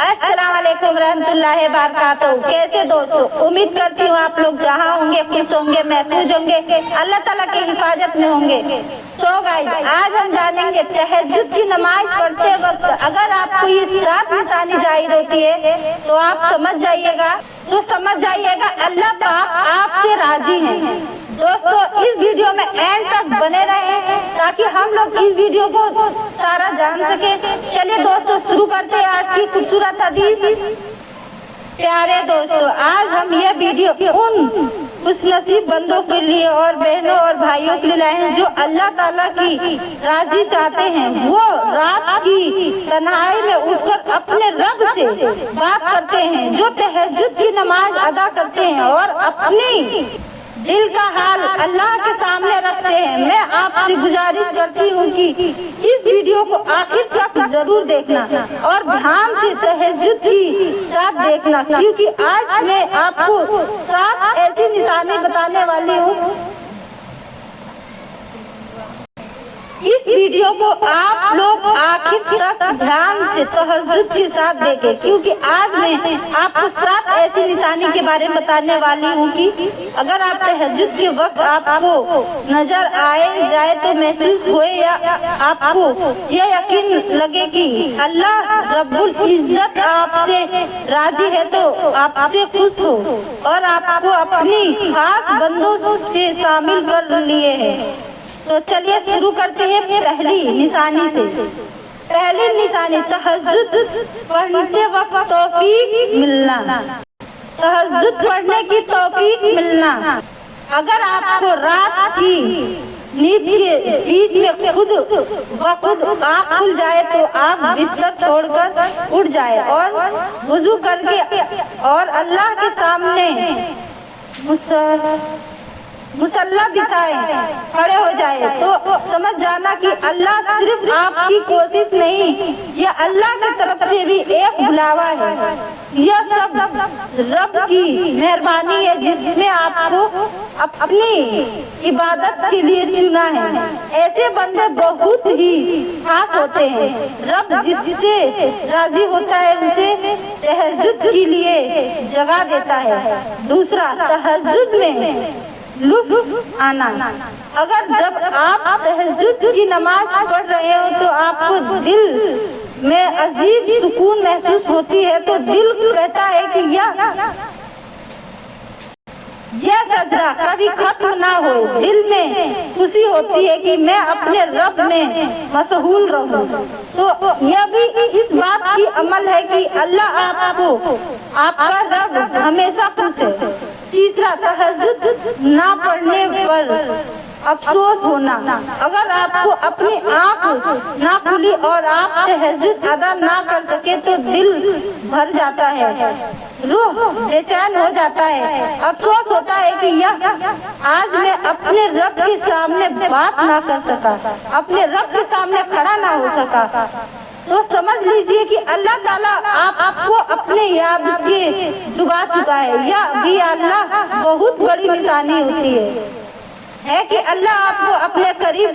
अस्सलाम वालेकुम रहमतुल्लाहि वबरकातुहू। कैसे दोस्तों, उम्मीद करती हूँ आप लोग जहाँ होंगे खुश होंगे, महफूज होंगे, अल्लाह ताला की हिफाजत में होंगे। सो गाइस, आज हम जानेंगे तहज्जुद की नमाज पढ़ते वक्त अगर आपको ये 7 निशानी जाहिर होती है तो आप समझ जाइएगा अल्लाह पाक आपसे राजी हैं। दोस्तों, इस वीडियो में एंड तक बने रहें ताकि हम लोग इस वीडियो को सारा जान सके। चलिए दोस्तों, शुरू करते हैं आज की खूबसूरत हदीस। प्यारे दोस्तों, आज हम ये वीडियो उन खुशनसीब बंदों के लिए और बहनों और भाइयों के लिए लाए हैं जो अल्लाह ताला की राजी चाहते हैं। वो रात की तन्हाई में उठकर अपने रब से बात करते हैं, जो तहज्जुद की नमाज अदा करते हैं और अपनी दिल का हाल अल्लाह के सामने रखते हैं। मैं आपसे गुजारिश करती हूँ कि इस वीडियो को आखिर तक जरूर देखना और ध्यान से तहज्जुद की साथ देखना, क्योंकि आज मैं आपको 7 ऐसी निशानी बताने वाली हूँ। इस वीडियो को आप लोग आखिर तक ध्यान से तहज्जुद के साथ देखें, क्योंकि आज मैं आपको 7 ऐसी निशानी के बारे में बताने वाली हूँ कि अगर आप तहज्जुद के वक्त आपको नजर आए जाए तो महसूस होए या आपको यह यकीन लगे कि अल्लाह रब्बुल इज्जत आपसे राजी है तो आपसे खुश हो और आपको अपनी खास बंदों से शामिल कर लिए है। तो चलिए शुरू करते हैं पहली निशानी से। पहली निशानी, तहज्जुद पढ़ते वक्त तौफीक मिलना। तहज्जुद पढ़ने की तौफीक मिलना। अगर आपको रात की नींद के बीच में खुद ब खुद आँख खुल जाए तो आप बिस्तर छोड़कर उठ जाए और वुजू करके और अल्लाह के सामने मुसल्ला बिछाए खड़े हो जाए तो समझ जाना कि अल्लाह सिर्फ आपकी कोशिश नहीं, यह अल्लाह की तरफ से भी एक बुलावा है। यह सब रब की मेहरबानी है जिसमें आपको अपनी इबादत के लिए चुना है। ऐसे बंदे बहुत ही खास होते हैं। रब जिससे राजी होता है उसे तहज्जुद के लिए जगा देता है। दूसरा, तहज्जुद में लुत्फ आना। अगर जब आप तहज्जुद की नमाज पढ़ रहे हो तो आपको दिल में अजीब सुकून महसूस होती है, तो दिल कहता है कि यह सजदा कभी खत्म ना हो। दिल में खुशी होती है कि मैं अपने रब में मशगूल रहूं। तो यह भी इस बात की अमल है कि अल्लाह आपका रब हमेशा खुश है। तीसरा, तहज्जुद ना पढ़ने पर अफसोस होना। अगर आपको अपनी आँख ना खुली और आप तहज्जुद अदा ना कर सके तो दिल भर जाता है, रूह बेचैन हो जाता है। अफसोस होता है कि आज मैं अपने रब के सामने बात ना कर सका, अपने रब के सामने खड़ा ना हो सका। तो समझ लीजिए कि अल्लाह ताला आपको अपने याद के डुबा चुका है। यह भी अल्लाह बहुत बड़ी निशानी होती है कि अल्लाह आपको अपने करीब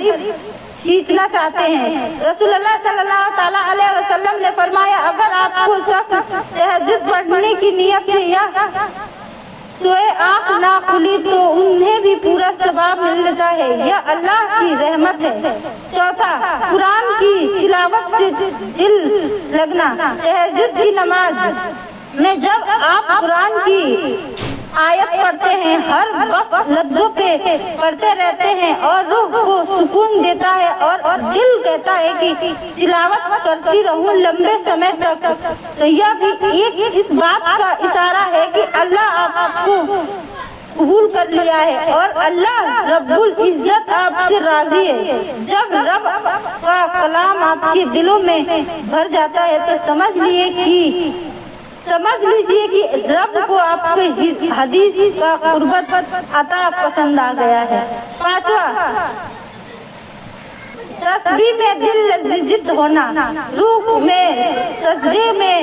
खींचना चाहते हैं। रसूलुल्लाह सल्लल्लाहु ताला अलैहि वसल्लम ने फरमाया, अगर आपको शख्स तहज्जुद पढ़ने की नियत से सोए आँख ना खुली तो उन्हें भी पूरा सवाब मिलता है। यह अल्लाह की रहमत है। चौथा, कुरान की तिलावत से दिल लगना। तहज्जुद की नमाज में जब आप कुरान की आयत पढ़ते हैं, हर वक्त लफ्जों पे पढ़ते रहते हैं और रूह को सुकून देता है और दिल कहता है कि तिलावत करती रहूं लंबे समय तक। तो यह भी एक इस बात का इशारा है कि अल्लाह आपको कबूल कर लिया है और अल्लाह रब्बुल इज्जत आपसे राजी है। जब रब का कलाम आपके दिलों में भर जाता है तो समझ लीजिए कि रब को आपके हदीस का कुर्बत अता पसंद आ गया है। पांचवा, तस्बीह में दिल लज्जित होना। रूह में, सजदे में,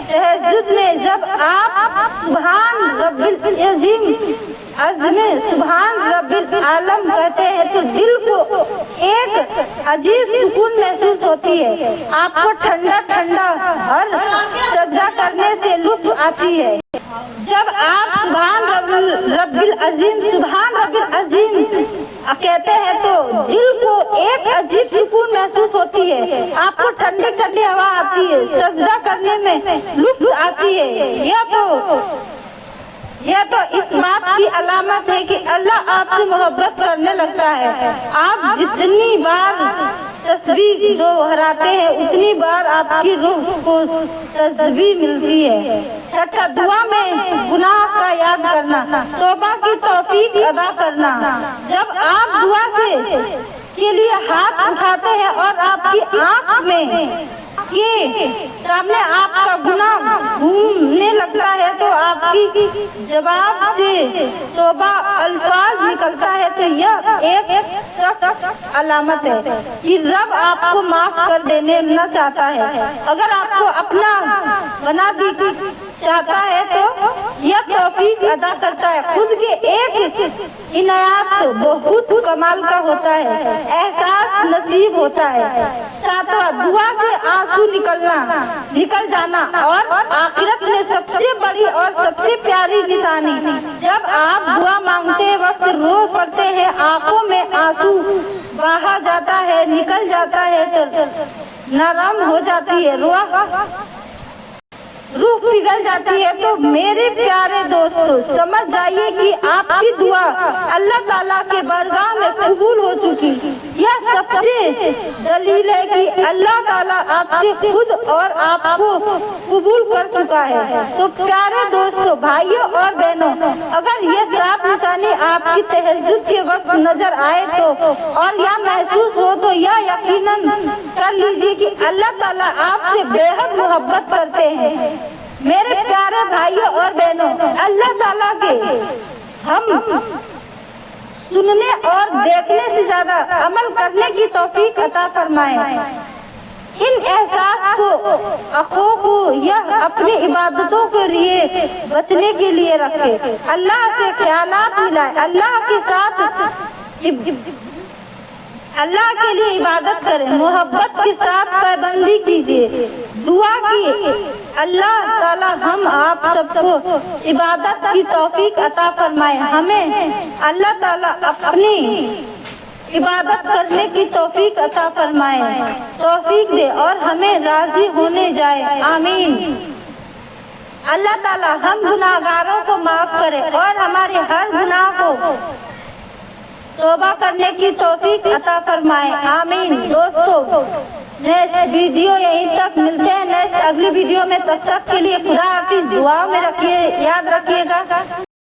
तहज्जुद में जब आप सुभान रब्बिल अज़ीम सुभान रब्बिल आलम कहते हैं तो दिल को एक अजीब सुकून महसूस होती है। आपको ठंडा ठंडा हर सजदा आती है। जब आप सुभान रब्बिल अजीम कहते हैं तो दिल को एक अजीब सुकून महसूस होती है। आपको ठंडी ठंडी हवा आती है, सजदा करने में लुत्फ आती है। यह तो इस बात की अलामत है कि अल्लाह आपसे मोहब्बत करने लगता है। आप जितनी बार तस्बीह दोहराते हैं उतनी बार आपकी रूह को तस्बीह मिलती है। छठा, दुआ में गुनाह का याद करना, तौबा की तौफीक अदा करना। जब आप दुआ के लिए हाथ उठाते हैं और आपकी आंख में के सामने आपका गुनाह घूमने लगता है तो आपकी जवाब से तौबा अल्फाज निकलता है, तो यह एक सख्त अलामत है कि रब आपको माफ कर देना चाहता है। अगर आपको अपना बना दी चाहता है तो यह तौफीक अदा करता है। खुद के एक इनायत बहुत कमाल का होता है, एहसास नसीब होता है। सातवां, दुआ से आंसू निकल जाना और आखिरत में सबसे बड़ी और सबसे प्यारी निशानी, जब आप दुआ मांगते वक्त रो पड़ते हैं, आंखों में आंसू बहा जाता है, निकल जाता है तो नरम हो जाती है, रूह पिघल जाती है। तो मेरे प्यारे दोस्तों, समझ जाइए कि आपकी दुआ अल्लाह ताला के बारगाह में कबूल हो चुकी। यह सबसे दलील है कि अल्लाह ताला आपसे खुद और आपको कबूल कर चुका है। तो प्यारे दोस्तों, भाइयों और बहनों, अगर ये 7 निशानी आपकी तहज्जुद के वक्त नजर आए तो और या महसूस हो तो यह यकीनन कर लीजिए कि अल्लाह ताला आपसे बेहद मोहब्बत करते हैं। मेरे प्यारे भाइयों और बहनों, अल्लाह ताला के हम सुनने और देखने से ज्यादा अमल करने की तौफीक अता फरमाए। इन एहसास को आँखों को यह अपनी इबादतों के लिए बचने के लिए रखे, अल्लाह से ख्यालात मिलाए, अल्लाह के लिए इबादत करें, मोहब्बत के साथ पाबंदी कीजिए, दुआ की। अल्लाह ताला हम आप सबको इबादत की तौफीक अता फरमाए। हमें अल्लाह ताला अपनी इबादत करने की तौफीक अता फरमाए, तौफीक दे और हमें राजी होने जाए। आमीन। अल्लाह ताला हम गुनाहगारों को माफ करे और हमारे हर गुनाह को तौबा करने की तौफीक अता फरमाए। आमीन। दोस्तों, नेक्स्ट वीडियो यहीं तक, मिलते हैं नेक्स्ट अगली वीडियो में। तब तक के लिए खुदा हाफिज, दुआ में रखिए, याद रखिएगा।